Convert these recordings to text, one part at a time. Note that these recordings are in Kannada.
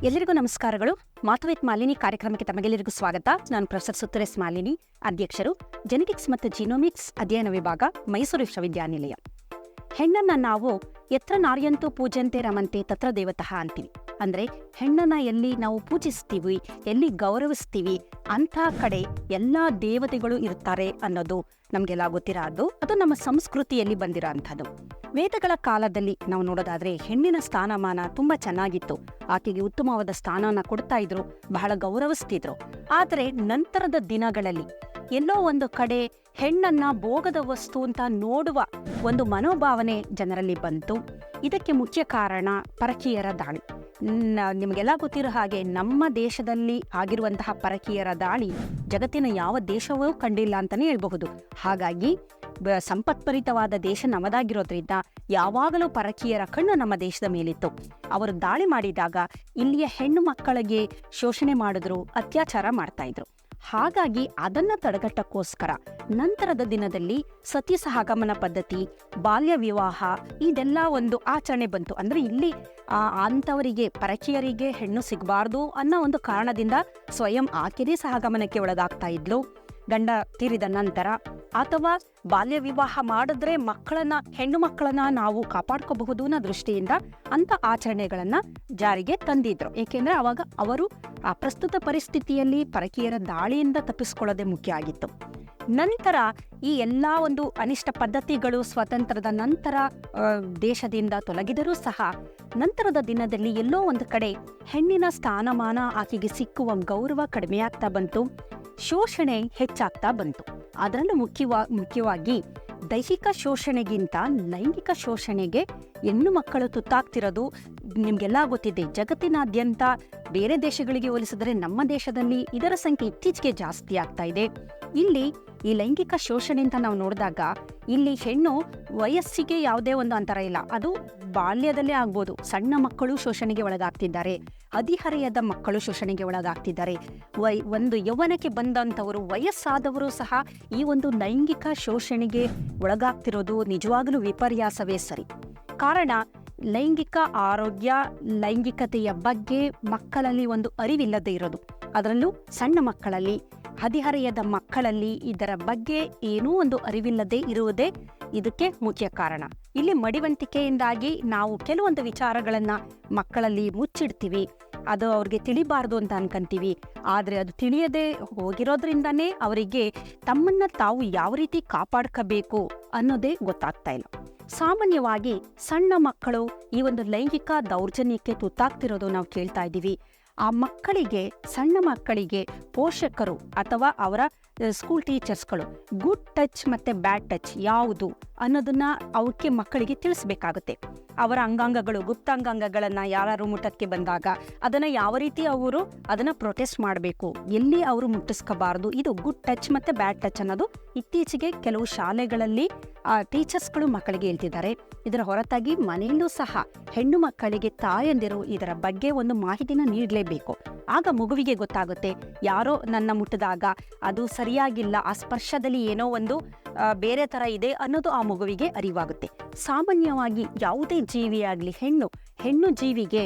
ಎಲ್ಲರಿಗೂ ನಮಸ್ಕಾರಗಳು. ಮಾತು ವಿತ್ ಮಾಲಿನಿ ಕಾರ್ಯಕ್ರಮಕ್ಕೆ ತಮಗೆಲ್ಲರಿಗೂ ಸ್ವಾಗತ. ನಾನು ಪ್ರೊಫೆಸರ್ ಸುತ್ತುರೇಸ್ ಮಾಲಿನಿ, ಅಧ್ಯಕ್ಷರು, ಜೆನೆಟಿಕ್ಸ್ ಮತ್ತು ಜಿನೋಮಿಕ್ಸ್ ಅಧ್ಯಯನ ವಿಭಾಗ, ಮೈಸೂರು ವಿಶ್ವವಿದ್ಯಾನಿಲಯ. ಹೆಣ್ಣನ್ನ ನಾವು ಯತ್ರ ನಾರ್ಯಂತೂ ಪೂಜಂತೆ ರಮಂತೆ ತತ್ರ ದೇವತಃ ಅಂತೀವಿ. ಅಂದ್ರೆ ಹೆಣ್ಣನ್ನ ಎಲ್ಲಿ ನಾವು ಪೂಜಿಸ್ತೀವಿ, ಎಲ್ಲಿ ಗೌರವಿಸ್ತೀವಿ, ಅಂಥ ಕಡೆ ಎಲ್ಲಾ ದೇವತೆಗಳು ಇರ್ತಾರೆ ಅನ್ನೋದು ನಮಗೆಲ್ಲ ಗೊತ್ತಿರೋದು. ಅದು ನಮ್ಮ ಸಂಸ್ಕೃತಿಯಲ್ಲಿ ಬಂದಿರೋ ಅಂಥದ್ದು. ವೇದಗಳ ಕಾಲದಲ್ಲಿ ನಾವು ನೋಡೋದಾದ್ರೆ ಹೆಣ್ಣಿನ ಸ್ಥಾನಮಾನ ತುಂಬಾ ಚೆನ್ನಾಗಿತ್ತು. ಆಕೆಗೆ ಉತ್ತಮವಾದ ಸ್ಥಾನನ ಕೊಡ್ತಾ ಇದ್ರು, ಬಹಳ ಗೌರವಿಸ್ತಿದ್ರು. ಆದರೆ ನಂತರದ ದಿನಗಳಲ್ಲಿ ಎಲ್ಲೋ ಒಂದು ಕಡೆ ಹೆಣ್ಣನ್ನ ಭೋಗದ ವಸ್ತು ಅಂತ ನೋಡುವ ಒಂದು ಮನೋಭಾವನೆ ಜನರಲ್ಲಿ ಬಂತು. ಇದಕ್ಕೆ ಮುಖ್ಯ ಕಾರಣ ಪರಕೀಯರ ದಾಳಿ. ನಿಮಗೆಲ್ಲ ಗೊತ್ತಿರೋ ಹಾಗೆ ನಮ್ಮ ದೇಶದಲ್ಲಿ ಆಗಿರುವಂತಹ ಪರಕೀಯರ ದಾಳಿ ಜಗತ್ತಿನ ಯಾವ ದೇಶವೂ ಕಂಡಿಲ್ಲ ಅಂತಾನೆ ಹೇಳ್ಬಹುದು. ಹಾಗಾಗಿ ಸಂಪತ್ಭರಿತವಾದ ದೇಶ ನಮ್ಮದಾಗಿರೋದ್ರಿಂದ ಯಾವಾಗಲೂ ಪರಕೀಯರ ಕಣ್ಣು ನಮ್ಮ ದೇಶದ ಮೇಲಿತ್ತು. ಅವರು ದಾಳಿ ಮಾಡಿದಾಗ ಇಲ್ಲಿಯ ಹೆಣ್ಣು ಮಕ್ಕಳಿಗೆ ಶೋಷಣೆ ಮಾಡಿದ್ರು, ಅತ್ಯಾಚಾರ ಮಾಡ್ತಾ ಇದ್ರು. ಹಾಗಾಗಿ ಅದನ್ನ ತಡೆಗಟ್ಟಕ್ಕೋಸ್ಕರ ನಂತರದ ದಿನದಲ್ಲಿ ಸತಿ ಸಹಗಮನ ಪದ್ಧತಿ, ಬಾಲ್ಯ ವಿವಾಹ, ಇದೆಲ್ಲ ಒಂದು ಆಚರಣೆ ಬಂತು. ಅಂದ್ರೆ ಇಲ್ಲಿ ಅಂಥವರಿಗೆ, ಪರಕೀಯರಿಗೆ ಹೆಣ್ಣು ಸಿಗಬಾರ್ದು ಅನ್ನೋ ಒಂದು ಕಾರಣದಿಂದ ಸ್ವಯಂ ಆಕೆನೇ ಸಹಗಮನಕ್ಕೆ ಒಳಗಾಗ್ತಾ ಇದ್ಲು ಗಂಡ ತೀರಿದ ನಂತರ. ಅಥವಾ ಬಾಲ್ಯ ವಿವಾಹ ಮಾಡಿದ್ರೆ ಹೆಣ್ಣು ಮಕ್ಕಳನ್ನ ನಾವು ಕಾಪಾಡ್ಕೋಬಹುದು ಅನ್ನೋ ದೃಷ್ಟಿಯಿಂದ ಅಂತ ಆಚರಣೆಗಳನ್ನ ಜಾರಿಗೆ ತಂದಿದ್ರು. ಏಕೆಂದ್ರೆ ಅವಾಗ ಅವರು ಆ ಪ್ರಸ್ತುತ ಪರಿಸ್ಥಿತಿಯಲ್ಲಿ ಪರಕೀಯರ ದಾಳಿಯಿಂದ ತಪ್ಪಿಸ್ಕೊಳ್ಳೋದೇ ಮುಖ್ಯ ಆಗಿತ್ತು. ನಂತರ ಈ ಎಲ್ಲಾ ಒಂದು ಅನಿಷ್ಟ ಪದ್ಧತಿಗಳು ಸ್ವತಂತ್ರದ ನಂತರ ದೇಶದಿಂದ ತೊಲಗಿದರೂ ಸಹ ನಂತರದ ದಿನದಲ್ಲಿ ಎಲ್ಲೋ ಒಂದು ಕಡೆ ಹೆಣ್ಣಿನ ಸ್ಥಾನಮಾನ, ಆಕೆಗೆ ಸಿಕ್ಕುವ ಗೌರವ ಕಡಿಮೆಯಾಗ್ತಾ ಬಂತು, ಶೋಷಣೆ ಹೆಚ್ಚಾಗ್ತಾ ಬಂತು. ಅದರಲ್ಲೂ ಮುಖ್ಯವಾಗಿ ದೈಹಿಕ ಶೋಷಣೆಗಿಂತ ಲೈಂಗಿಕ ಶೋಷಣೆಗೆ ಹೆಣ್ಣು ಮಕ್ಕಳು ತುತ್ತಾಗ್ತಿರೋದು ನಿಮ್ಗೆಲ್ಲ ಗೊತ್ತಿದೆ. ಜಗತ್ತಿನಾದ್ಯಂತ ಬೇರೆ ದೇಶಗಳಿಗೆ ಹೋಲಿಸಿದರೆ ನಮ್ಮ ದೇಶದಲ್ಲಿ ಇದರ ಸಂಖ್ಯೆ ಇತ್ತೀಚೆಗೆ ಜಾಸ್ತಿ ಆಗ್ತಾ ಇದೆ. ಇಲ್ಲಿ ಈ ಲೈಂಗಿಕ ಶೋಷಣೆ ಅಂತ ನಾವು ನೋಡಿದಾಗ ಇಲ್ಲಿ ಹೆಣ್ಣು ವಯಸ್ಸಿಗೆ ಯಾವುದೇ ಒಂದು ಅಂತರ ಇಲ್ಲ. ಅದು ಬಾಲ್ಯದಲ್ಲೇ ಆಗ್ಬೋದು. ಸಣ್ಣ ಮಕ್ಕಳು ಶೋಷಣೆಗೆ ಒಳಗಾಗ್ತಿದ್ದಾರೆ, ಹದಿಹರೆಯದ ಮಕ್ಕಳು ಶೋಷಣೆಗೆ ಒಳಗಾಗ್ತಿದ್ದಾರೆ. ಒಂದು ಯೌವನಕ್ಕೆ ಬಂದಂಥವರು, ವಯಸ್ಸಾದವರು ಸಹ ಈ ಒಂದು ಲೈಂಗಿಕ ಶೋಷಣೆಗೆ ಒಳಗಾಗ್ತಿರೋದು ನಿಜವಾಗಲೂ ವಿಪರ್ಯಾಸವೇ ಸರಿ. ಕಾರಣ ಲೈಂಗಿಕ ಆರೋಗ್ಯ, ಲೈಂಗಿಕತೆಯ ಬಗ್ಗೆ ಮಕ್ಕಳಲ್ಲಿ ಒಂದು ಅರಿವಿಲ್ಲದೆ ಇರೋದು. ಅದರಲ್ಲೂ ಸಣ್ಣ ಮಕ್ಕಳಲ್ಲಿ, ಹದಿಹರೆಯದ ಮಕ್ಕಳಲ್ಲಿ ಇದರ ಬಗ್ಗೆ ಏನೂ ಒಂದು ಅರಿವಿಲ್ಲದೆ ಇರುವುದೇ ಇದಕ್ಕೆ ಮುಖ್ಯ ಕಾರಣ. ಇಲ್ಲಿ ಮಡಿವಂತಿಕೆಯಿಂದಾಗಿ ನಾವು ಕೆಲವೊಂದು ವಿಚಾರಗಳನ್ನ ಮಕ್ಕಳಲ್ಲಿ ಮುಚ್ಚಿಡ್ತೀವಿ. ಅದು ಅವ್ರಿಗೆ ತಿಳಿಬಾರ್ದು ಅಂತ ಅನ್ಕಂತೀವಿ. ಆದ್ರೆ ಅದು ತಿಳಿಯದೆ ಹೋಗಿರೋದ್ರಿಂದಾನೇ ಅವರಿಗೆ ತಮ್ಮನ್ನ ತಾವು ಯಾವ ರೀತಿ ಕಾಪಾಡ್ಕೋಬೇಕು ಅನ್ನೋದೇ ಗೊತ್ತಾಗ್ತಾ ಇಲ್ಲ. ಸಾಮಾನ್ಯವಾಗಿ ಸಣ್ಣ ಮಕ್ಕಳು ಈ ಒಂದು ಲೈಂಗಿಕ ದೌರ್ಜನ್ಯಕ್ಕೆ ತುತ್ತಾಗ್ತಿರೋದು ನಾವು ಕೇಳ್ತಾ ಇದ್ದೀವಿ. ಆ ಮಕ್ಕಳಿಗೆ, ಸಣ್ಣ ಮಕ್ಕಳಿಗೆ ಪೋಷಕರು ಅಥವಾ ಅವರ ಸ್ಕೂಲ್ ಟೀಚರ್ಸ್ಗಳು ಗುಡ್ ಟಚ್ ಮತ್ತೆ ಬ್ಯಾಡ್ ಟಚ್ ಯಾವುದು ಅನ್ನೋದನ್ನ ಅವಕ್ಕೆ ಮಕ್ಕಳಿಗೆ ತಿಳಿಸ್ಬೇಕಾಗುತ್ತೆ. ಅವರ ಅಂಗಾಂಗಗಳು, ಗುಪ್ತಾಂಗಾಂಗಗಳನ್ನ ಯಾರು ಮುಟ್ಟಕ್ಕೆ ಬಂದಾಗ ಅದನ್ನ ಯಾವ ರೀತಿ ಅವರು ಅದನ್ನ ಪ್ರೊಟೆಸ್ಟ್ ಮಾಡಬೇಕು, ಎಲ್ಲಿ ಅವರು ಮುಟ್ಟಿಸ್ಕೋಬಾರ್ದು, ಇದು ಗುಡ್ ಟಚ್ ಮತ್ತೆ ಬ್ಯಾಡ್ ಟಚ್ ಅನ್ನೋದು ಇತ್ತೀಚೆಗೆ ಕೆಲವು ಶಾಲೆಗಳಲ್ಲಿ ಟೀಚರ್ಸ್ಗಳು ಮಕ್ಕಳಿಗೆ ಹೇಳ್ತಿದ್ದಾರೆ. ಇದರ ಹೊರತಾಗಿ ಮನೆಯಲ್ಲೂ ಸಹ ಹೆಣ್ಣು ಮಕ್ಕಳಿಗೆ ತಾಯಂದಿರು ಇದರ ಬಗ್ಗೆ ಒಂದು ಮಾಹಿತಿನ ನೀಡಲೇಬೇಕು. ಆಗ ಮಗುವಿಗೆ ಗೊತ್ತಾಗುತ್ತೆ, ಯಾರೋ ನನ್ನ ಮುಟ್ಟಿದಾಗ ಅದು ಸರಿಯಾಗಿಲ್ಲ, ಆ ಸ್ಪರ್ಶದಲ್ಲಿ ಏನೋ ಒಂದು ಬೇರೆ ತರ ಇದೆ ಅನ್ನೋದು ಆ ಮಗುವಿಗೆ ಅರಿವಾಗುತ್ತೆ. ಸಾಮಾನ್ಯವಾಗಿ ಯಾವುದೇ ಜೀವಿಯಾಗ್ಲಿ, ಹೆಣ್ಣು ಜೀವಿಗೆ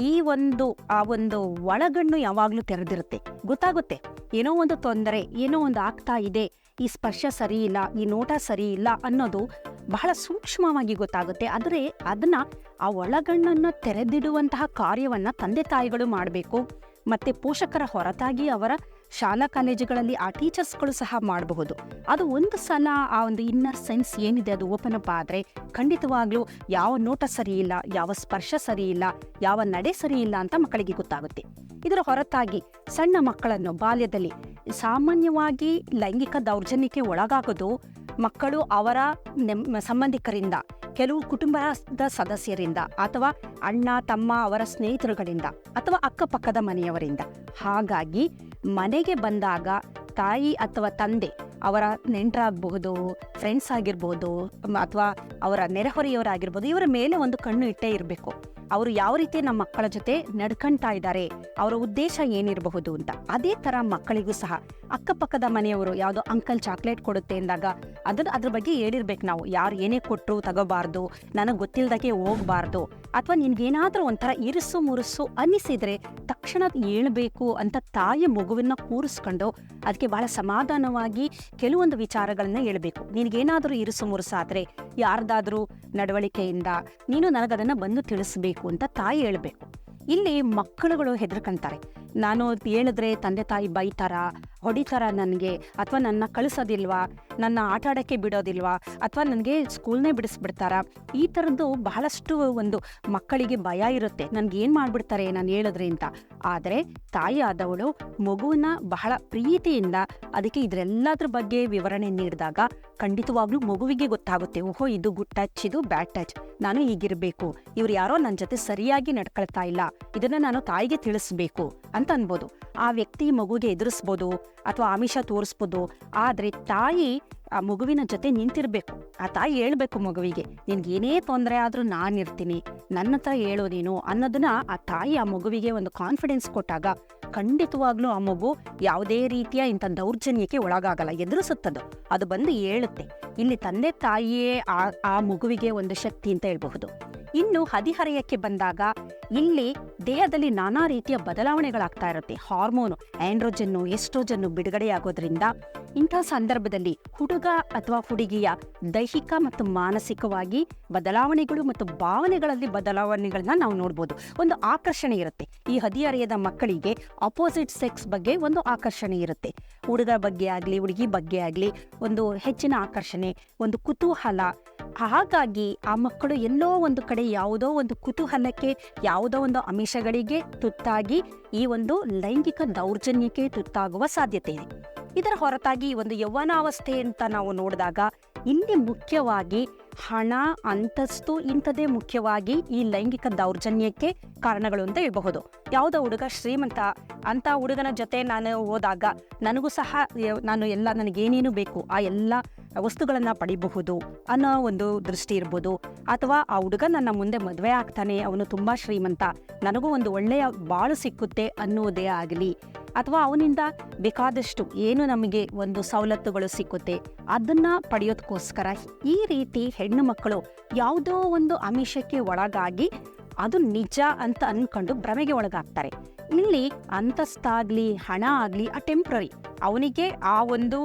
ಈ ಒಂದು ಒಳಗಣ್ಣು ಯಾವಾಗ್ಲೂ ತೆರೆದಿರುತ್ತೆ. ಗೊತ್ತಾಗುತ್ತೆ ಏನೋ ಒಂದು ತೊಂದರೆ, ಏನೋ ಒಂದು ಆಗ್ತಾ ಇದೆ, ಈ ಸ್ಪರ್ಶ ಸರಿ ಇಲ್ಲ, ಈ ನೋಟ ಸರಿ ಇಲ್ಲ ಅನ್ನೋದು ಬಹಳ ಸೂಕ್ಷ್ಮವಾಗಿ ಗೊತ್ತಾಗುತ್ತೆ. ಆದರೆ ಅದನ್ನ ಆ ಒಳಗಣ್ಣನ್ನ ತೆರೆದಿಡುವಂತಹ ಕಾರ್ಯವನ್ನ ತಂದೆ ತಾಯಿಗಳು ಮಾಡಬೇಕು. ಮತ್ತೆ ಪೋಷಕರ ಹೊರತಾಗಿ ಅವರ ಶಾಲಾ ಕಾಲೇಜುಗಳಲ್ಲಿ ಆ ಟೀಚರ್ಸ್ಗಳು ಸಹ ಮಾಡಬಹುದು. ಅದು ಒಂದು ಸಲ ಆ ಒಂದು ಇನ್ನರ್ ಸೆನ್ಸ್ ಏನಿದೆ ಅದು ಓಪನ್ ಅಪ್ ಆದ್ರೆ ಖಂಡಿತವಾಗ್ಲೂ ಯಾವ ನೋಟ ಸರಿ ಇಲ್ಲ, ಯಾವ ಸ್ಪರ್ಶ ಸರಿ ಇಲ್ಲ, ಯಾವ ನಡೆ ಸರಿ ಇಲ್ಲ ಅಂತ ಮಕ್ಕಳಿಗೆ ಗೊತ್ತಾಗುತ್ತೆ. ಇದರ ಹೊರತಾಗಿ ಸಣ್ಣ ಮಕ್ಕಳನ್ನು ಬಾಲ್ಯದಲ್ಲಿ ಸಾಮಾನ್ಯವಾಗಿ ಲೈಂಗಿಕ ದೌರ್ಜನ್ಯಕ್ಕೆ ಒಳಗಾಗೋದು ಮಕ್ಕಳು ಅವರ ಸಂಬಂಧಿಕರಿಂದ, ಕೆಲವು ಕುಟುಂಬದ ಸದಸ್ಯರಿಂದ, ಅಥವಾ ಅಣ್ಣ ತಮ್ಮ ಅವರ ಸ್ನೇಹಿತರುಗಳಿಂದ, ಅಥವಾ ಅಕ್ಕಪಕ್ಕದ ಮನೆಯವರಿಂದ. ಹಾಗಾಗಿ ಮನೆಗೆ ಬಂದಾಗ ತಾಯಿ ಅಥವಾ ತಂದೆ, ಅವರ ನೆಂಟರಾಗಬಹುದು, ಫ್ರೆಂಡ್ಸ್ ಆಗಿರ್ಬೋದು, ಅಥವಾ ಅವರ ನೆರೆಹೊರೆಯವರಾಗಿರ್ಬೋದು, ಇವರ ಮೇಲೆ ಒಂದು ಕಣ್ಣು ಇಟ್ಟೇ ಇರಬೇಕು. ಅವರು ಯಾವ ರೀತಿ ನಮ್ಮ ಮಕ್ಕಳ ಜೊತೆ ನಡ್ಕೊಂತಾ ಇದ್ದಾರೆ, ಅವರ ಉದ್ದೇಶ ಏನಿರಬಹುದು ಅಂತ. ಅದೇ ತರ ಮಕ್ಕಳಿಗೂ ಸಹ ಅಕ್ಕಪಕ್ಕದ ಮನೆಯವರು ಯಾವುದೋ ಅಂಕಲ್ ಚಾಕ್ಲೇಟ್ ಕೊಡುತ್ತೆ ಅಂದಾಗ ಅದ್ರ ಬಗ್ಗೆ ಹೇಳಿರ್ಬೇಕು ನಾವು. ಯಾರು ಏನೇ ಕೊಟ್ಟರು ತಗೋಬಾರ್ದು, ನನಗೆ ಗೊತ್ತಿಲ್ದಾಗೆ ಹೋಗ್ಬಾರ್ದು ಅಥವಾ ನಿನ್ಗೇನಾದರೂ ಒಂಥರ ಇರುಸು ಮುರುಸು ಅನ್ನಿಸಿದರೆ ತಕ್ಷಣ ಹೇಳ್ಬೇಕು ಅಂತ ತಾಯಿ ಮಗುವನ್ನ ಕೂರಿಸ್ಕೊಂಡು ಅದಕ್ಕೆ ಬಹಳ ಸಮಾಧಾನವಾಗಿ ಕೆಲವೊಂದು ವಿಚಾರಗಳನ್ನ ಹೇಳ್ಬೇಕು. ನಿನಗೇನಾದರೂ ಇರುಸು ಮುರುಸಾದರೆ ಯಾರ್ದಾದ್ರೂ ನಡವಳಿಕೆಯಿಂದ ನೀನು ನನಗದನ್ನು ಬಂದು ತಿಳಿಸ್ಬೇಕು ಅಂತ ತಾಯಿ ಹೇಳ್ಬೇಕು. ಇಲ್ಲಿ ಮಕ್ಕಳುಗಳು ಹೆದರ್ಕೊಂತಾರೆ, ನಾನು ಹೇಳಿದ್ರೆ ತಂದೆ ತಾಯಿ ಬೈತಾರ, ಹೊಡಿತಾರ ನನಗೆ, ಅಥವಾ ನನ್ನ ಕಳಿಸೋದಿಲ್ವಾ, ನನ್ನ ಆಟ ಆಡೋಕ್ಕೆ ಬಿಡೋದಿಲ್ವಾ, ಅಥವಾ ನನಗೆ ಸ್ಕೂಲ್ನೇ ಬಿಡಿಸ್ಬಿಡ್ತಾರ. ಈ ಥರದ್ದು ಬಹಳಷ್ಟು ಒಂದು ಮಕ್ಕಳಿಗೆ ಭಯ ಇರುತ್ತೆ, ನನಗೇನು ಮಾಡಿಬಿಡ್ತಾರೆ ನಾನು ಹೇಳಿದ್ರೆ ಅಂತ. ಆದರೆ ತಾಯಿ ಆದವಳು ಮಗುವನ್ನ ಬಹಳ ಪ್ರೀತಿಯಿಂದ ಅದಕ್ಕೆ ಇದರೆಲ್ಲದ್ರ ಬಗ್ಗೆ ವಿವರಣೆ ನೀಡಿದಾಗ ಖಂಡಿತವಾಗ್ಲೂ ಮಗುವಿಗೆ ಗೊತ್ತಾಗುತ್ತೆ, ಓಹೋ ಇದು ಗುಡ್ ಟಚ್, ಇದು ಬ್ಯಾಡ್ ಟಚ್, ನಾನು ಹೀಗಿರಬೇಕು, ಇವ್ರು ಯಾರೋ ನನ್ನ ಜೊತೆ ಸರಿಯಾಗಿ ನಡ್ಕೊಳ್ತಾ ಇಲ್ಲ, ಇದನ್ನ ನಾನು ತಾಯಿಗೆ ತಿಳಿಸ್ಬೇಕು ಅಂತ ಅನ್ಬೋದು. ಆ ವ್ಯಕ್ತಿ ಮಗುಗೆ ಎದುರಿಸ್ಬೋದು ಅಥವಾ ಆಮಿಷ ತೋರಿಸ್ಬೋದು. ಆದರೆ ತಾಯಿ ಆ ಮಗುವಿನ ಜೊತೆ ನಿಂತಿರ್ಬೇಕು. ಆ ತಾಯಿ ಹೇಳ್ಬೇಕು ಮಗುವಿಗೆ, ನಿನ್ಗೇನೇ ತೊಂದರೆ ಆದ್ರೂ ನಾನಿರ್ತೀನಿ, ನನ್ನ ಹತ್ರ ಹೇಳೋ ನೀನು ಅನ್ನೋದನ್ನ ಆ ತಾಯಿ ಆ ಮಗುವಿಗೆ ಒಂದು ಕಾನ್ಫಿಡೆನ್ಸ್ ಕೊಟ್ಟಾಗ ಖಂಡಿತವಾಗ್ಲೂ ಆ ಮಗು ಯಾವುದೇ ರೀತಿಯ ಇಂಥ ದೌರ್ಜನ್ಯಕ್ಕೆ ಒಳಗಾಗಲ್ಲ, ಎದುರಿಸುತ್ತದು, ಅದು ಬಂದು ಹೇಳುತ್ತೆ. ಇಲ್ಲಿ ತಂದೆ ತಾಯಿಯೇ ಆ ಮಗುವಿಗೆ ಒಂದು ಶಕ್ತಿ ಅಂತ ಹೇಳ್ಬಹುದು. ಇನ್ನು ಹದಿಹರೆಯಕ್ಕೆ ಬಂದಾಗ ಇಲ್ಲಿ ದೇಹದಲ್ಲಿ ನಾನಾ ರೀತಿಯ ಬದಲಾವಣೆಗಳಾಗ್ತಾ ಇರುತ್ತೆ. ಹಾರ್ಮೋನು, ಆಂಡ್ರೋಜನ್ನು, ಎಸ್ಟ್ರೋಜನ್ನು ಬಿಡುಗಡೆಯಾಗೋದ್ರಿಂದ ಇಂಥ ಸಂದರ್ಭದಲ್ಲಿ ಹುಡುಗ ಅಥವಾ ಹುಡುಗಿಯ ದೈಹಿಕ ಮತ್ತು ಮಾನಸಿಕವಾಗಿ ಬದಲಾವಣೆಗಳು ಮತ್ತು ಭಾವನೆಗಳಲ್ಲಿ ಬದಲಾವಣೆಗಳನ್ನ ನಾವು ನೋಡ್ಬೋದು. ಒಂದು ಆಕರ್ಷಣೆ ಇರುತ್ತೆ. ಈ ಹದಿಹರೆಯದ ಮಕ್ಕಳಿಗೆ ಅಪೋಸಿಟ್ ಸೆಕ್ಸ್ ಬಗ್ಗೆ ಒಂದು ಆಕರ್ಷಣೆ ಇರುತ್ತೆ. ಹುಡುಗ ಬಗ್ಗೆ ಆಗಲಿ ಹುಡುಗಿ ಬಗ್ಗೆ ಆಗಲಿ ಒಂದು ಹೆಚ್ಚಿನ ಆಕರ್ಷಣೆ, ಒಂದು ಕುತೂಹಲ. ಹಾಗಾಗಿ ಆ ಮಕ್ಕಳು ಎಲ್ಲೋ ಒಂದು ಕಡೆ ಯಾವುದೋ ಒಂದು ಕುತೂಹಲಕ್ಕೆ, ಯಾವುದೋ ಒಂದು ಆಮಿಷಗಳಿಗೆ ತುತ್ತಾಗಿ ಈ ಒಂದು ಲೈಂಗಿಕ ದೌರ್ಜನ್ಯಕ್ಕೆ ತುತ್ತಾಗುವ ಸಾಧ್ಯತೆ ಇದೆ. ಇದರ ಹೊರತಾಗಿ ಒಂದು ಯೌವನಾವಸ್ಥೆ ಅಂತ ನಾವು ನೋಡಿದಾಗ ಇಲ್ಲಿ ಮುಖ್ಯವಾಗಿ ಹಣ, ಅಂತಸ್ತು ಇಂಥದೇ ಮುಖ್ಯವಾಗಿ ಈ ಲೈಂಗಿಕ ದೌರ್ಜನ್ಯಕ್ಕೆ ಕಾರಣಗಳು ಅಂತ ಹೇಳ್ಬಹುದು. ಯಾವುದೋ ಹುಡುಗ ಶ್ರೀಮಂತ, ಅಂತ ಹುಡುಗನ ಜೊತೆ ನಾನು ಹೋದಾಗ ನನಗೂ ಸಹ ನನಗೇನೇನು ಬೇಕು ಆ ಎಲ್ಲ ವಸ್ತುಗಳನ್ನ ಪಡಿಬಹುದು ಅನ್ನೋ ಒಂದು ದೃಷ್ಟಿ ಇರ್ಬೋದು. ಅಥವಾ ಆ ಹುಡುಗ ನನ್ನ ಮುಂದೆ ಮದುವೆ ಆಗ್ತಾನೆ, ಅವನು ತುಂಬಾ ಶ್ರೀಮಂತ, ನನಗೂ ಒಂದು ಒಳ್ಳೆಯ ಬಾಳು ಸಿಕ್ಕುತ್ತೆ ಅನ್ನುವುದೇ ಆಗಲಿ, ಅಥವಾ ಅವನಿಂದ ಬೇಕಾದಷ್ಟು ಏನು ನಮಗೆ ಒಂದು ಸವಲತ್ತುಗಳು ಸಿಕ್ಕುತ್ತೆ ಅದನ್ನ ಪಡೆಯೋದಕ್ಕೋಸ್ಕರ ಈ ರೀತಿ ಹೆಣ್ಣು ಮಕ್ಕಳು ಯಾವುದೋ ಒಂದು ಆಮಿಷಕ್ಕೆ ಒಳಗಾಗಿ ಅದು ನಿಜ ಅಂತ ಅನ್ಕೊಂಡು ಭ್ರಮೆಗೆ ಒಳಗಾಗ್ತಾರೆ. ಇಲ್ಲಿ ಅಂತಸ್ತಾಗ್ಲಿ ಹಣ ಆಗ್ಲಿ ಆ ಟೆಂಪ್ರರಿ, ಅವನಿಗೆ ಆ ಒಂದು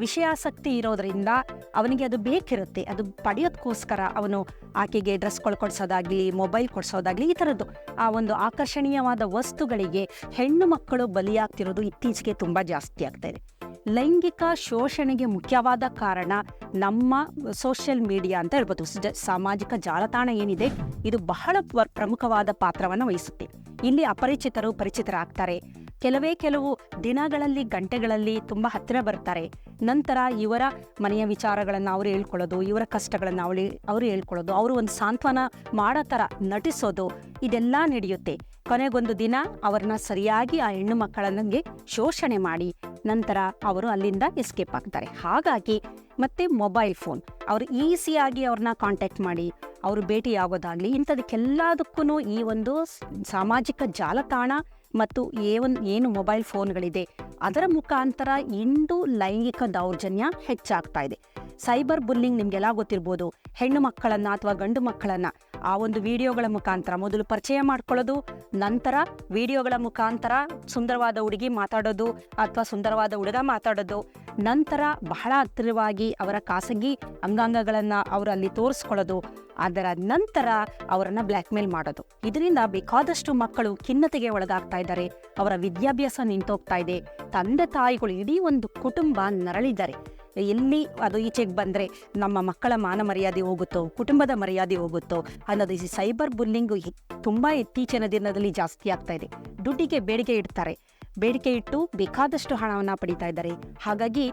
ವಿಷಯಾಸಕ್ತಿ ಇರೋದ್ರಿಂದ ಅವನಿಗೆ ಅದು ಬೇಕಿರುತ್ತೆ, ಅದು ಪಡೆಯೋದಕ್ಕೋಸ್ಕರ ಅವನು ಆಕೆಗೆ ಡ್ರೆಸ್ ಕೊಡ್ಸೋದಾಗ್ಲಿ, ಮೊಬೈಲ್ ಕೊಡ್ಸೋದಾಗ್ಲಿ, ಈ ಥರದ್ದು ಆ ಒಂದು ಆಕರ್ಷಣೀಯವಾದ ವಸ್ತುಗಳಿಗೆ ಹೆಣ್ಣು ಮಕ್ಕಳು ಬಲಿಯಾಗ್ತಿರೋದು ಇತ್ತೀಚೆಗೆ ತುಂಬ ಜಾಸ್ತಿ ಆಗ್ತಾ ಇದೆ. ಲೈಂಗಿಕ ಶೋಷಣೆಗೆ ಮುಖ್ಯವಾದ ಕಾರಣ ನಮ್ಮ ಸೋಷಿಯಲ್ ಮೀಡಿಯಾ ಅಂತ ಹೇಳ್ಬೋದು. ಸಾಮಾಜಿಕ ಜಾಲತಾಣ ಏನಿದೆ ಇದು ಬಹಳ ಪ್ರಮುಖವಾದ ಪಾತ್ರವನ್ನು ವಹಿಸುತ್ತೆ. ಇಲ್ಲಿ ಅಪರಿಚಿತರು ಪರಿಚಿತರಾಗ್ತಾರೆ. ಕೆಲವು ದಿನಗಳಲ್ಲಿ, ಗಂಟೆಗಳಲ್ಲಿ ತುಂಬ ಹತ್ತಿರ ಬರ್ತಾರೆ. ನಂತರ ಇವರ ಮನೆಯ ವಿಚಾರಗಳನ್ನು ಅವರು ಹೇಳ್ಕೊಳ್ಳೋದು, ಇವರ ಕಷ್ಟಗಳನ್ನು ಅವರು ಹೇಳ್ಕೊಳ್ಳೋದು, ಅವರು ಒಂದು ಸಾಂತ್ವನ ಮಾಡೋ ಥರ ನಟಿಸೋದು, ಇದೆಲ್ಲ ನಡೆಯುತ್ತೆ. ಕೊನೆಗೊಂದು ದಿನ ಅವ್ರನ್ನ ಸರಿಯಾಗಿ ಆ ಹೆಣ್ಣು ಮಕ್ಕಳನ್ನೇ ಶೋಷಣೆ ಮಾಡಿ ನಂತರ ಅವರು ಅಲ್ಲಿಂದ ಎಸ್ಕೇಪ್ ಆಗ್ತಾರೆ. ಹಾಗಾಗಿ ಮತ್ತೆ ಮೊಬೈಲ್ ಫೋನ್, ಅವರು ಈಸಿಯಾಗಿ ಅವ್ರನ್ನ ಕಾಂಟ್ಯಾಕ್ಟ್ ಮಾಡಿ ಅವರು ಭೇಟಿಯಾಗೋದಾಗ್ಲಿ, ಇಂಥದಕ್ಕೆಲ್ಲದಕ್ಕೂ ಈ ಒಂದು ಸಾಮಾಜಿಕ ಜಾಲತಾಣ ಮತ್ತು ಏನು ಮೊಬೈಲ್ ಫೋನ್ಗಳಿದೆ ಅದರ ಮುಖಾಂತರ ಇಂದು ಲೈಂಗಿಕ ದೌರ್ಜನ್ಯ ಹೆಚ್ಚಾಗ್ತಾ ಇದೆ. ಸೈಬರ್ ಬುಲ್ಲಿಂಗ್ ನಿಮಗೆಲ್ಲ ಗೊತ್ತಿರ್ಬೋದು. ಹೆಣ್ಣು ಮಕ್ಕಳನ್ನ ಅಥವಾ ಗಂಡು ಮಕ್ಕಳನ್ನ ಆ ಒಂದು ವಿಡಿಯೋಗಳ ಮುಖಾಂತರ ಮೊದಲು ಪರಿಚಯ ಮಾಡ್ಕೊಳ್ಳೋದು, ನಂತರ ವಿಡಿಯೋಗಳ ಮುಖಾಂತರ ಸುಂದರವಾದ ಹುಡುಗಿ ಮಾತಾಡೋದು ಅಥವಾ ಸುಂದರವಾದ ಹುಡುಗ ಮಾತಾಡೋದು, ನಂತರ ಬಹಳ ಹತ್ತಿರವಾಗಿ ಅವರ ಖಾಸಗಿ ಅಂಗಾಂಗಗಳನ್ನು ಅವರು ಅಲ್ಲಿ ತೋರಿಸ್ಕೊಳ್ಳೋದು, ಅದರ ನಂತರ ಅವರನ್ನು ಬ್ಲ್ಯಾಕ್ ಮೇಲ್ ಮಾಡೋದು. ಇದರಿಂದ ಬೇಕಾದಷ್ಟು ಮಕ್ಕಳು ಖಿನ್ನತೆಗೆ ಒಳಗಾಗ್ತಾ ಇದ್ದಾರೆ. ಅವರ ವಿದ್ಯಾಭ್ಯಾಸ ನಿಂತೋಗ್ತಾ ಇದೆ. ತಂದೆ ತಾಯಿಗಳು, ಇಡೀ ಒಂದು ಕುಟುಂಬ ನರಳಿದ್ದಾರೆ. ಎಲ್ಲಿ ಅದು ಈಚೆಗೆ ಬಂದರೆ ನಮ್ಮ ಮಕ್ಕಳ ಮಾನ ಮರ್ಯಾದೆ ಹೋಗುತ್ತೋ, ಕುಟುಂಬದ ಮರ್ಯಾದೆ ಹೋಗುತ್ತೋ ಅನ್ನೋದು ಈ ಸೈಬರ್ ಬುಲ್ಲಿಂಗು ತುಂಬ ಇತ್ತೀಚಿನ ದಿನದಲ್ಲಿ ಜಾಸ್ತಿ ಆಗ್ತಾ ಇದೆ. ದುಡ್ಡಿಗೆ ಬೇಡಿಕೆ ಇಡ್ತಾರೆ, ಬೇಡಿಕೆ ಇಟ್ಟು ಬೇಕಾದಷ್ಟು ಹಣವನ್ನು ಪಡಿತಾ ಇದ್ದಾರೆ. ಹಾಗಾಗಿ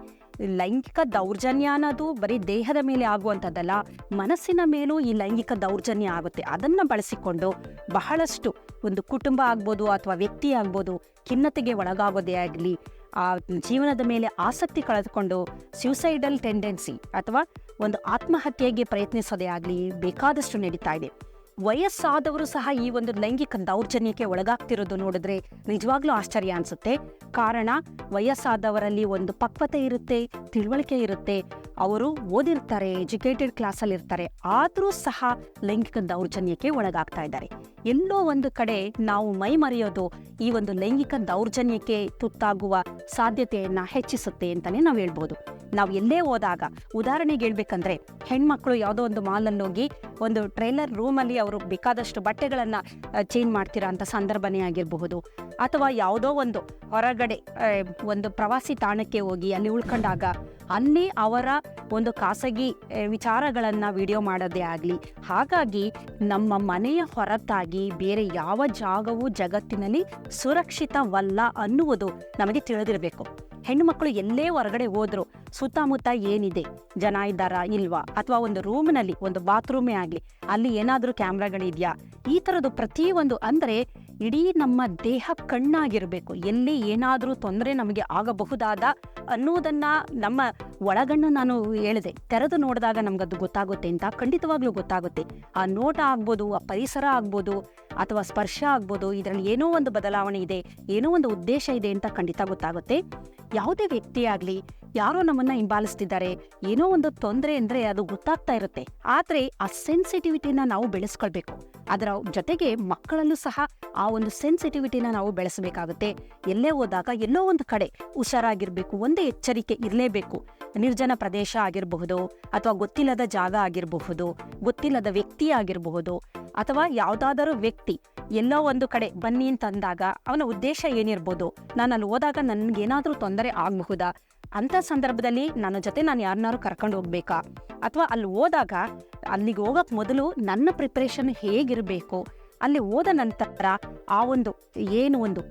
ಲೈಂಗಿಕ ದೌರ್ಜನ್ಯ ಅನ್ನೋದು ಬರೀ ದೇಹದ ಮೇಲೆ ಆಗುವಂಥದ್ದಲ್ಲ, ಮನಸ್ಸಿನ ಮೇಲೂ ಈ ಲೈಂಗಿಕ ದೌರ್ಜನ್ಯ ಆಗುತ್ತೆ. ಅದನ್ನು ಬಳಸಿಕೊಂಡು ಬಹಳಷ್ಟು ಒಂದು ಕುಟುಂಬ ಆಗ್ಬೋದು ಅಥವಾ ವ್ಯಕ್ತಿ ಆಗ್ಬೋದು ಖಿನ್ನತೆಗೆ ಒಳಗಾಗೋದೇ ಆಗಲಿ, ಆ ಜೀವನದ ಮೇಲೆ ಆಸಕ್ತಿ ಕಳೆದುಕೊಂಡು ಸ್ಯೂಸೈಡಲ್ ಟೆಂಡೆನ್ಸಿ ಅಥವಾ ಒಂದು ಆತ್ಮಹತ್ಯೆಗೆ ಪ್ರಯತ್ನಿಸೋದೇ ಆಗಲಿ ಬೇಕಾದಷ್ಟು ನಡೀತಾ ಇದೆ. ವಯಸ್ಸಾದವರು ಸಹ ಈ ಒಂದು ಲೈಂಗಿಕ ದೌರ್ಜನ್ಯಕ್ಕೆ ಒಳಗಾಗ್ತಿರೋದು ನೋಡಿದ್ರೆ ನಿಜವಾಗ್ಲೂ ಆಶ್ಚರ್ಯ ಅನ್ಸುತ್ತೆ. ಕಾರಣ ವಯಸ್ಸಾದವರಲ್ಲಿ ಒಂದು ಪಕ್ವತೆ ಇರುತ್ತೆ, ತಿಳುವಳಿಕೆ ಇರುತ್ತೆ, ಅವರು ಓದಿರ್ತಾರೆ, ಎಜುಕೇಟೆಡ್ ಕ್ಲಾಸಲ್ಲಿ ಇರ್ತಾರೆ, ಆದರೂ ಸಹ ಲೈಂಗಿಕ ದೌರ್ಜನ್ಯಕ್ಕೆ ಒಳಗಾಗ್ತಾ ಇದ್ದಾರೆ. ಎಲ್ಲೋ ಒಂದು ಕಡೆ ನಾವು ಮೈ ಮರೆಯೋದು ಈ ಒಂದು ಲೈಂಗಿಕ ದೌರ್ಜನ್ಯಕ್ಕೆ ತುತ್ತಾಗುವ ಸಾಧ್ಯತೆಯನ್ನ ಹೆಚ್ಚಿಸುತ್ತೆ ಅಂತಾನೆ ನಾವು ಹೇಳ್ಬೋದು. ನಾವು ಎಲ್ಲೇ ಹೋದಾಗ, ಉದಾಹರಣೆಗೆ ಹೇಳ್ಬೇಕಂದ್ರೆ, ಹೆಣ್ಮಕ್ಳು ಯಾವುದೋ ಒಂದು ಮಾಲಲ್ಲಿ ಹೋಗಿ ಒಂದು ಟ್ರೈಲರ್ ರೂಮಲ್ಲಿ ಅವರು ಬೇಕಾದಷ್ಟು ಬಟ್ಟೆಗಳನ್ನ ಚೇಂಜ್ ಮಾಡ್ತಿರೋ ಅಂತ ಸಂದರ್ಭನೇ ಆಗಿರಬಹುದು, ಅಥವಾ ಯಾವುದೋ ಒಂದು ಹೊರಗಡೆ ಒಂದು ಪ್ರವಾಸಿ ತಾಣಕ್ಕೆ ಹೋಗಿ ಅಲ್ಲಿ ಉಳ್ಕೊಂಡಾಗ ಅಲ್ಲಿ ಅವರ ಒಂದು ಖಾಸಗಿ ವಿಚಾರಗಳನ್ನ ವಿಡಿಯೋ ಮಾಡೋದೇ ಆಗಲಿ. ಹಾಗಾಗಿ ನಮ್ಮ ಮನೆಯ ಹೊರತಾಗಿ ಬೇರೆ ಯಾವ ಜಾಗವೂ ಜಗತ್ತಿನಲ್ಲಿ ಸುರಕ್ಷಿತವಲ್ಲ ಅನ್ನುವುದು ನಮಗೆ ತಿಳಿದಿರಬೇಕು. ಹೆಣ್ಣುಮಕ್ಕಳು ಎಲ್ಲೇ ಹೊರಗಡೆ ಹೋದ್ರು ಸುತ್ತಮುತ್ತ ಏನಿದೆ, ಜನ ಇದ್ದಾರಾ ಇಲ್ವಾ, ಅಥವಾ ಒಂದು ರೂಮ್ನಲ್ಲಿ ಒಂದು ಬಾತ್ರೂಮೇ ಆಗಲಿ ಅಲ್ಲಿ ಏನಾದರೂ ಕ್ಯಾಮ್ರಾಗಳಿದೆಯಾ, ಈ ಥರದ್ದು ಪ್ರತಿಯೊಂದು, ಅಂದರೆ ಇಡೀ ನಮ್ಮ ದೇಹ ಕಣ್ಣಾಗಿರಬೇಕು. ಎಲ್ಲಿ ಏನಾದರೂ ತೊಂದರೆ ನಮಗೆ ಆಗಬಹುದಾದ ಅನ್ನೋದನ್ನ ನಮ್ಮ ಒಳಗಣ್ಣು, ನಾನು ಹೇಳಿದೆ, ತೆರೆದು ನೋಡಿದಾಗ ನಮ್ಗದು ಗೊತ್ತಾಗುತ್ತೆ ಅಂತ. ಖಂಡಿತವಾಗ್ಲೂ ಗೊತ್ತಾಗುತ್ತೆ. ಆ ನೋಟ ಆಗ್ಬೋದು, ಆ ಪರಿಸರ ಆಗ್ಬೋದು, ಅಥವಾ ಸ್ಪರ್ಶ ಆಗ್ಬೋದು, ಇದರಲ್ಲಿ ಏನೋ ಒಂದು ಬದಲಾವಣೆ ಇದೆ, ಏನೋ ಒಂದು ಉದ್ದೇಶ ಇದೆ ಅಂತ ಖಂಡಿತ ಗೊತ್ತಾಗುತ್ತೆ. ಯಾವುದೇ ವ್ಯಕ್ತಿ ಆಗಲಿ, ಯಾರೋ ನಮ್ಮನ್ನ ಹಿಂಬಾಲಿಸ್ತಿದ್ದಾರೆ, ಏನೋ ಒಂದು ತೊಂದರೆ ಅಂದರೆ ಅದು ಗೊತ್ತಾಗ್ತಾ ಇರುತ್ತೆ. ಆದರೆ ಆ ಸೆನ್ಸಿಟಿವಿಟಿನ ನಾವು ಬೆಳೆಸ್ಕೊಳ್ಬೇಕು. ಅದರ ಜೊತೆಗೆ ಮಕ್ಕಳಲ್ಲೂ ಸಹ ಆ ಒಂದು ಸೆನ್ಸಿಟಿವಿಟಿನ ನಾವು ಬೆಳೆಸಬೇಕಾಗುತ್ತೆ. ಎಲ್ಲೇ ಹೋದಾಗ ಎಲ್ಲೋ ಒಂದು ಕಡೆ ಹುಷಾರಾಗಿರ್ಬೇಕು, ಒಂದೇ ಎಚ್ಚರಿಕೆ ಇರಲೇಬೇಕು. ನಿರ್ಜನ ಪ್ರದೇಶ ಆಗಿರಬಹುದು, ಅಥವಾ ಗೊತ್ತಿಲ್ಲದ ಜಾಗ ಆಗಿರಬಹುದು, ಗೊತ್ತಿಲ್ಲದ ವ್ಯಕ್ತಿ ಆಗಿರಬಹುದು, ಅಥವಾ ಯಾವುದಾದರೂ ವ್ಯಕ್ತಿ ಎಲ್ಲೋ ಒಂದು ಕಡೆ ಬನ್ನಿ ಅಂತಂದಾಗ ಅವನ ಉದ್ದೇಶ ಏನಿರ್ಬೋದು, ನಾನು ಅಲ್ಲಿ ಹೋದಾಗ ನನ್ಗೇನಾದ್ರೂ ತೊಂದರೆ ಆಗಬಹುದಾ, ಅಂತ ಸಂದರ್ಭದಲ್ಲಿ ನನ್ನ ಜೊತೆ ನಾನು ಯಾರನ್ನಾರು ಕರ್ಕೊಂಡು ಹೋಗ್ಬೇಕಾ, ಅಥವಾ ಅಲ್ಲಿ ಹೋದಾಗ ಅಲ್ಲಿಗೆ ಹೋಗಕ್ ಮೊದಲು ನನ್ನ ಪ್ರಿಪ್ರೇಷನ್ ಹೇಗಿರಬೇಕು, ಅಲ್ಲಿ ಹೋದ ನಂತರ ಆ ಒಂದು ಏನು ಒಂದು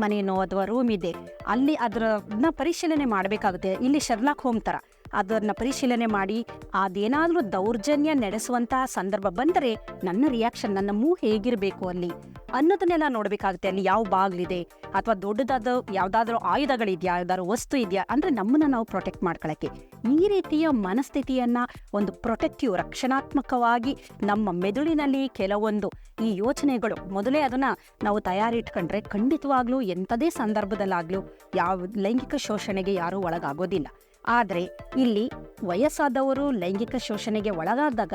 ಮನೇನೋ ಅಥವಾ ರೂಮ್ ಇದೆ ಅಲ್ಲಿ ಅದನ್ನ ಪರಿಶೀಲನೆ ಮಾಡಬೇಕಾಗುತ್ತೆ. ಇಲ್ಲಿ ಶರ್ಲಾಕ್ ಹೋಮ್ ಥರ ಅದನ್ನ ಪರಿಶೀಲನೆ ಮಾಡಿ ಅದೇನಾದ್ರೂ ದೌರ್ಜನ್ಯ ನಡೆಸುವಂತಹ ಸಂದರ್ಭ ಬಂದರೆ ನನ್ನ ರಿಯಾಕ್ಷನ್, ನನ್ನ ಮೂವ್ ಹೇಗಿರಬೇಕು ಅಲ್ಲಿ ಅನ್ನೋದನ್ನೆಲ್ಲ ನೋಡ್ಬೇಕಾಗುತ್ತೆ. ಅಲ್ಲಿ ಯಾವ ಬಾಗ್ಲಿದೆ, ಅಥವಾ ದೊಡ್ಡದಾದ ಯಾವ್ದಾದ್ರು ಆಯುಧಗಳಿದ್ಯಾ, ಯಾವ್ದಾದ್ರು ವಸ್ತು ಇದೆಯಾ, ಅಂದ್ರೆ ನಮ್ಮನ್ನ ನಾವು ಪ್ರೊಟೆಕ್ಟ್ ಮಾಡ್ಕೊಳಕ್ಕೆ ಈ ರೀತಿಯ ಮನಸ್ಥಿತಿಯನ್ನ, ಒಂದು ಪ್ರೊಟೆಕ್ಟಿವ್, ರಕ್ಷಣಾತ್ಮಕವಾಗಿ ನಮ್ಮ ಮೆದುಳಿನಲ್ಲಿ ಕೆಲವೊಂದು ಈ ಯೋಚನೆಗಳು ಮೊದಲೇ ಅದನ್ನ ನಾವು ತಯಾರಿಟ್ಕೊಂಡ್ರೆ ಖಂಡಿತವಾಗ್ಲೂ ಎಂಥದೇ ಸಂದರ್ಭದಲ್ಲಾಗ್ಲೂ ಯಾವ ಲೈಂಗಿಕ ಶೋಷಣೆಗೆ ಯಾರೂ ಒಳಗಾಗೋದಿಲ್ಲ. ಆದರೆ ಇಲ್ಲಿ ವಯಸ್ಸಾದವರು ಲೈಂಗಿಕ ಶೋಷಣೆಗೆ ಒಳಗಾದಾಗ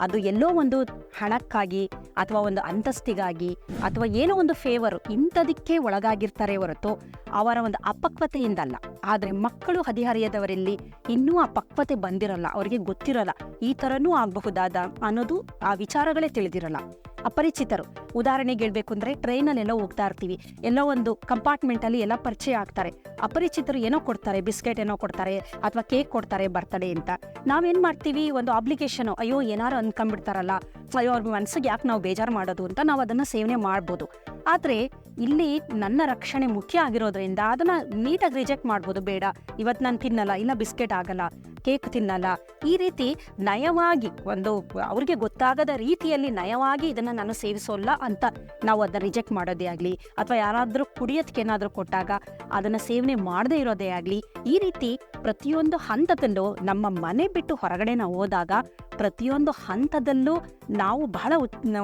ಅದು ಎಲ್ಲೋ ಒಂದು ಹಣಕ್ಕಾಗಿ, ಅಥವಾ ಒಂದು ಅಂತಸ್ತಿಗಾಗಿ, ಅಥವಾ ಏನೋ ಒಂದು ಫೇವರು ಇಂಥದಕ್ಕೆ ಒಳಗಾಗಿರ್ತಾರೆ ಹೊರತು ಅವರ ಒಂದು ಅಪಕ್ವತೆಯಿಂದಲ್ಲ. ಆದರೆ ಮಕ್ಕಳು ಹದಿಹರೆಯದವರಲ್ಲಿ ಇನ್ನೂ ಆ ಪಕ್ವತೆ ಬಂದಿರಲ್ಲ, ಅವರಿಗೆ ಗೊತ್ತಿರಲ್ಲ ಈ ಥರನೂ ಆಗಬಹುದಾದ ಅನ್ನೋದು, ಆ ವಿಚಾರಗಳೇ ತಿಳಿದಿರಲ್ಲ. ಅಪರಿಚಿತರು, ಉದಾಹರಣೆಗೆ ಹೇಳ್ಬೇಕು ಅಂದ್ರೆ, ಟ್ರೈನಲ್ಲಿ ಎಲ್ಲೋ ಹೋಗ್ತಾ ಇರ್ತೀವಿ, ಎಲ್ಲೋ ಒಂದು ಕಂಪಾರ್ಟ್ಮೆಂಟಲ್ಲಿ ಎಲ್ಲ ಪರಿಚಯ ಆಗ್ತಾರೆ. ಅಪರಿಚಿತರು ಏನೋ ಕೊಡ್ತಾರೆ, ಬಿಸ್ಕೆಟ್ ಏನೋ ಕೊಡ್ತಾರೆ, ಅಥವಾ ಕೇಕ್ ಕೊಡ್ತಾರೆ ಬರ್ತಡೇ ಅಂತ. ನಾವೇನ್ ಮಾಡ್ತೀವಿ, ಒಂದು ಅಪ್ಲಿಕೇಶನ್, ಅಯ್ಯೋ ಏನಾರು ಅನ್ಕೊಂಡ್ಬಿಡ್ತಾರಲ್ಲ, ಅಯ್ಯೋ ಅವ್ರ ಮನಸ್ಸಿಗೆ ಯಾಕೆ ನಾವು ಬೇಜಾರು ಮಾಡೋದು ಅಂತ ನಾವು ಅದನ್ನ ಸೇವನೆ ಮಾಡ್ಬೋದು. ಆದ್ರೆ ಇಲ್ಲಿ ನನ್ನ ರಕ್ಷಣೆ ಮುಖ್ಯ ಆಗಿರೋದ್ರಿಂದ ಅದನ್ನ ನೀಟಾಗಿ ರಿಜೆಕ್ಟ್ ಮಾಡ್ಬೋದು. ಬೇಡ, ಇವತ್ತು ನಾನು ತಿನ್ನಲ್ಲ, ಇಲ್ಲ ಬಿಸ್ಕೆಟ್ ಆಗಲ್ಲ, ಕೇಕ್ ತಿನ್ನಲ್ಲ, ಈ ರೀತಿ ನಯವಾಗಿ, ಒಂದು ಅವ್ರಿಗೆ ಗೊತ್ತಾಗದ ರೀತಿಯಲ್ಲಿ ನಯವಾಗಿ ಇದನ್ನ ನಾನು ಸೇವಿಸೋಲ್ಲ ಅಂತ ನಾವು ಅದನ್ನ ರಿಜೆಕ್ಟ್ ಮಾಡೋದೇ ಆಗ್ಲಿ, ಅಥವಾ ಯಾರಾದ್ರೂ ಕುಡಿಯೋದಕ್ಕೆ ಏನಾದ್ರೂ ಕೊಟ್ಟಾಗ ಅದನ್ನ ಸೇವನೆ ಮಾಡದೇ ಇರೋದೇ ಆಗ್ಲಿ, ಈ ರೀತಿ ಪ್ರತಿಯೊಂದು ಹಂತದಲ್ಲೂ ನಮ್ಮ ಮನೆ ಬಿಟ್ಟು ಹೊರಗಡೆ ನಾವು ಹೋದಾಗ ಪ್ರತಿಯೊಂದು ಹಂತದಲ್ಲೂ ನಾವು ಬಹಳ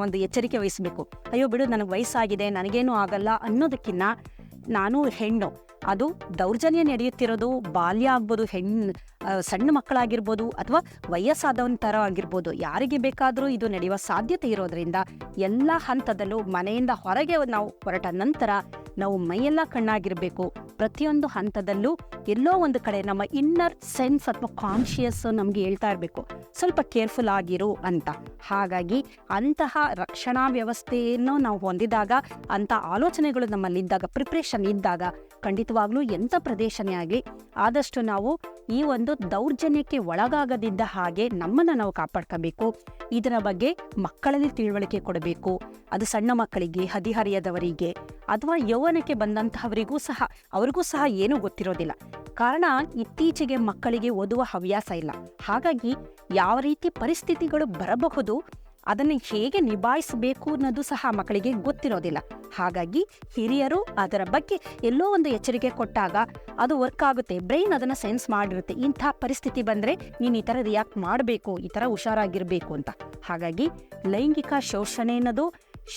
ಒಂದು ಎಚ್ಚರಿಕೆ ವಹಿಸಬೇಕು. ಅಯ್ಯೋ ಬಿಡು, ನನಗೆ ವಯಸ್ಸಾಗಿದೆ, ನನಗೇನು ಆಗಲ್ಲ ಅನ್ನೋದಕ್ಕಿಂತ, ನಾನು ಹೆಣ್ಣು, ಅದು ದೌರ್ಜನ್ಯ ನಡೆಯುತ್ತಿರೋದು ಬಾಲ್ಯ ಆಗ್ಬೋದು, ಸಣ್ಣ ಮಕ್ಕಳಾಗಿರ್ಬೋದು, ಅಥವಾ ವಯಸ್ಸಾದವನ ಥರ ಆಗಿರ್ಬೋದು, ಯಾರಿಗೆ ಬೇಕಾದರೂ ಇದು ನಡೆಯುವ ಸಾಧ್ಯತೆ ಇರೋದ್ರಿಂದ ಎಲ್ಲ ಹಂತದಲ್ಲೂ ಮನೆಯಿಂದ ಹೊರಗೆ ನಾವು ಹೊರಟ ನಂತರ ನಾವು ಮೈಯೆಲ್ಲ ಕಣ್ಣಾಗಿರಬೇಕು. ಪ್ರತಿಯೊಂದು ಹಂತದಲ್ಲೂ ಎಲ್ಲೋ ಒಂದು ಕಡೆ ನಮ್ಮ ಇನ್ನರ್ ಸೆನ್ಸ್ ಅಥವಾ ಕಾನ್ಶಿಯಸ್ ನಮ್ಗೆ ಹೇಳ್ತಾ ಇರಬೇಕು, ಸ್ವಲ್ಪ ಕೇರ್ಫುಲ್ ಆಗಿರು ಅಂತ. ಹಾಗಾಗಿ ಅಂತಹ ರಕ್ಷಣಾ ವ್ಯವಸ್ಥೆಯನ್ನು ನಾವು ಹೊಂದಿದಾಗ, ಅಂಥ ಆಲೋಚನೆಗಳು ನಮ್ಮಲ್ಲಿದ್ದಾಗ, ಪ್ರಿಪ್ರೇಷನ್ ಇದ್ದಾಗ, ಖಂಡಿತವಾಗ್ಲೂ ಎಂಥ ಪ್ರದೇಶನೇ ಆಗಲಿ ಆದಷ್ಟು ನಾವು ಈ ಒಂದು ದೌರ್ಜನ್ಯಕ್ಕೆ ಒಳಗಾಗದಿದ್ದ ಹಾಗೆ ನಮ್ಮನ್ನು ನಾವು ಕಾಪಾಡ್ಕೋಬೇಕು. ಇದರ ಬಗ್ಗೆ ಮಕ್ಕಳಲ್ಲಿ ತಿಳುವಳಿಕೆ ಕೊಡಬೇಕು. ಅದು ಸಣ್ಣ ಮಕ್ಕಳಿಗೆ, ಹದಿಹರೆಯದವರಿಗೆ, ಅಥವಾ ಯೌವನಕ್ಕೆ ಬಂದಂತಹವರಿಗೂ ಸಹ, ಅವ್ರಿಗೂ ಸಹ ಏನೂ ಗೊತ್ತಿರೋದಿಲ್ಲ. ಕಾರಣ ಇತ್ತೀಚೆಗೆ ಮಕ್ಕಳಿಗೆ ಓದುವ ಹವ್ಯಾಸ ಇಲ್ಲ. ಹಾಗಾಗಿ ಯಾವ ರೀತಿ ಪರಿಸ್ಥಿತಿಗಳು ಬರಬಹುದು ಅದನ್ನು ಹೇಗೆ ನಿಭಾಯಿಸಬೇಕು ಅನ್ನೋದು ಸಹ ಮಕ್ಕಳಿಗೆ ಗೊತ್ತಿರೋದಿಲ್ಲ. ಹಾಗಾಗಿ ಹಿರಿಯರು ಅದರ ಬಗ್ಗೆ ಎಲ್ಲೋ ಒಂದು ಎಚ್ಚರಿಕೆ ಕೊಟ್ಟಾಗ ಅದು ವರ್ಕ್ ಆಗುತ್ತೆ. ಬ್ರೈನ್ ಅದನ್ನು ಸೆನ್ಸ್ ಮಾಡಿರುತ್ತೆ, ಇಂಥ ಪರಿಸ್ಥಿತಿ ಬಂದರೆ ನೀನು ಈ ಥರ ರಿಯಾಕ್ಟ್ ಮಾಡಬೇಕು, ಈ ಥರ ಹುಷಾರಾಗಿರಬೇಕು ಅಂತ. ಹಾಗಾಗಿ ಲೈಂಗಿಕ ಶೋಷಣೆ ಅನ್ನೋದು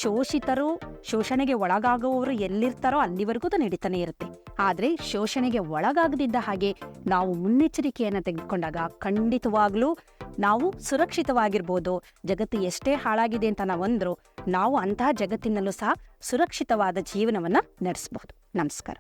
ಶೋಷಿತರು, ಶೋಷಣೆಗೆ ಒಳಗಾಗುವವರು ಎಲ್ಲಿರ್ತಾರೋ ಅಲ್ಲಿವರೆಗೂ ಅದು ನಡೀತಾನೆ ಇರುತ್ತೆ. ಆದರೆ ಶೋಷಣೆಗೆ ಒಳಗಾಗದಿದ್ದ ಹಾಗೆ ನಾವು ಮುನ್ನೆಚ್ಚರಿಕೆಯನ್ನು ತೆಗೆದುಕೊಂಡಾಗ ಖಂಡಿತವಾಗ್ಲೂ ನಾವು ಸುರಕ್ಷಿತವಾಗಿರ್ಬೋದು. ಜಗತ್ತು ಎಷ್ಟೇ ಹಾಳಾಗಿದೆ ಅಂತ ನಾವಂದ್ರು, ನಾವು ಅಂತಹ ಜಗತ್ತಿನಲ್ಲೂ ಸಹ ಸುರಕ್ಷಿತವಾದ ಜೀವನವನ್ನು ನಡೆಸಬಹುದು. ನಮಸ್ಕಾರ.